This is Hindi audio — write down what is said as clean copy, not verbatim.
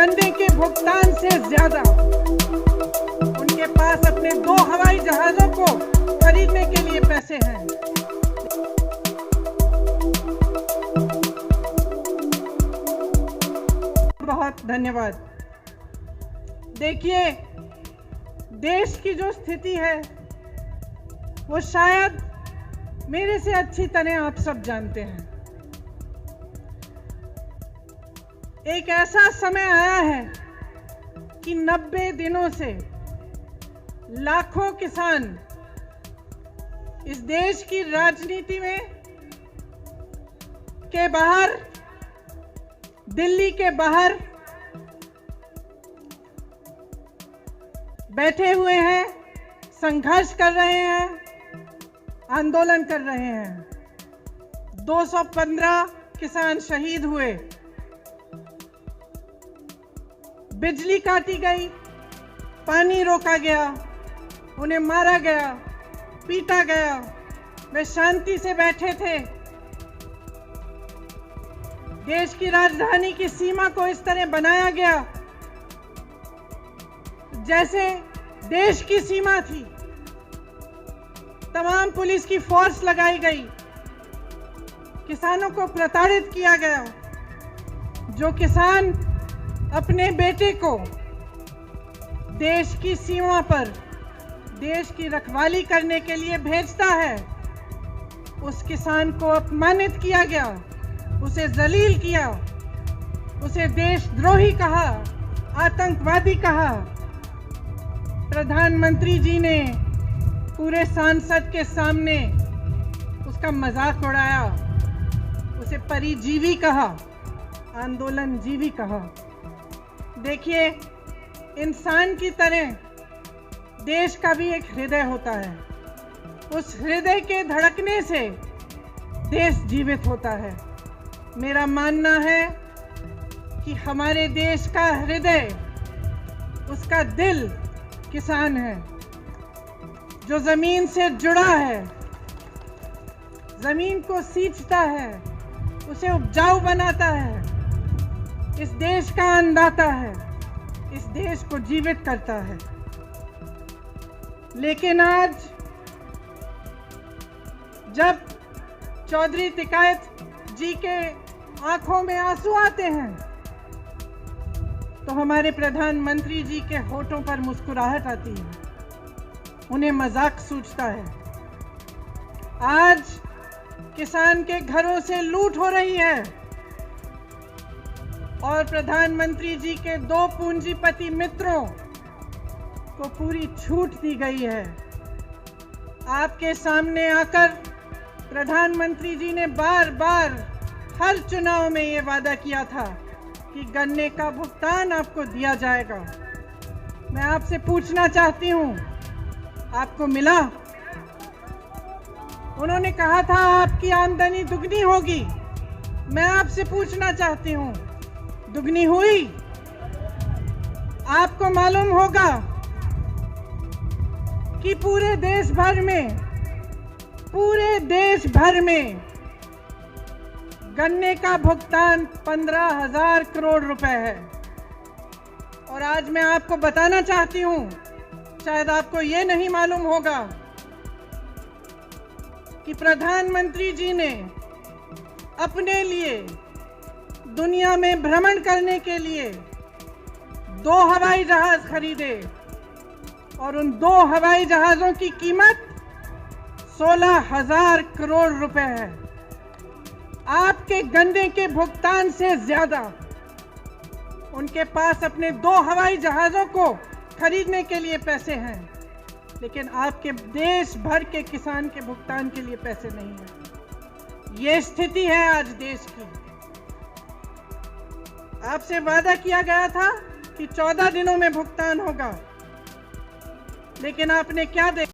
गन्ने के भुगतान से ज्यादा उनके पास अपने 2 हवाई जहाजों को खरीदने के लिए पैसे हैं। बहुत धन्यवाद। देखिए, देश की जो स्थिति है वो शायद मेरे से अच्छी तरह आप सब जानते हैं। एक ऐसा समय आया है कि 90 दिनों से लाखों किसान इस देश की राजनीति में के बाहर, दिल्ली के बाहर बैठे हुए हैं, संघर्ष कर रहे हैं, आंदोलन कर रहे हैं। 215 किसान शहीद हुए, बिजली काटी गई, पानी रोका गया, उन्हें मारा गया, पीटा गया। वे शांति से बैठे थे। देश की राजधानी की सीमा को इस तरह बनाया गया जैसे देश की सीमा थी। तमाम पुलिस की फोर्स लगाई गई, किसानों को प्रताड़ित किया गया। जो किसान अपने बेटे को देश की सीमा पर देश की रखवाली करने के लिए भेजता है, उस किसान को अपमानित किया गया, उसे जलील किया, उसे देशद्रोही कहा, आतंकवादी कहा। प्रधानमंत्री जी ने पूरे संसद के सामने उसका मजाक उड़ाया, उसे परिजीवी कहा, आंदोलनजीवी कहा। देखिए, इंसान की तरह देश का भी एक हृदय होता है। उस हृदय के धड़कने से देश जीवित होता है। मेरा मानना है कि हमारे देश का हृदय, उसका दिल किसान है, जो जमीन से जुड़ा है, जमीन को सींचता है, उसे उपजाऊ बनाता है, इस देश का अन्नदाता है, इस देश को जीवित करता है। लेकिन आज जब चौधरी तिकायत जी के आंखों में आंसू आते हैं तो हमारे प्रधानमंत्री जी के होठों पर मुस्कुराहट आती है, उन्हें मजाक सूझता है। आज किसान के घरों से लूट हो रही है और प्रधानमंत्री जी के 2 पूंजीपति मित्रों को पूरी छूट दी गई है। आपके सामने आकर प्रधानमंत्री जी ने बार बार हर चुनाव में ये वादा किया था कि गन्ने का भुगतान आपको दिया जाएगा। मैं आपसे पूछना चाहती हूं, आपको मिला? उन्होंने कहा था आपकी आमदनी दुगनी होगी। मैं आपसे पूछना चाहती हूं, दुगनी हुई? आपको मालूम होगा कि पूरे देश भर में गन्ने का भुगतान 15,000 करोड़ रुपए है। और आज मैं आपको बताना चाहती हूं, शायद आपको ये नहीं मालूम होगा कि प्रधानमंत्री जी ने अपने लिए दुनिया में भ्रमण करने के लिए 2 हवाई जहाज खरीदे और उन 2 हवाई जहाजों की कीमत 16,000 करोड़ रुपए है। आपके गन्ने के भुगतान से ज्यादा उनके पास अपने 2 हवाई जहाजों को खरीदने के लिए पैसे हैं, लेकिन आपके देश भर के किसान के भुगतान के लिए पैसे नहीं हैं। ये स्थिति है आज देश की। आपसे वादा किया गया था कि 14 दिनों में भुगतान होगा, लेकिन आपने क्या देखा?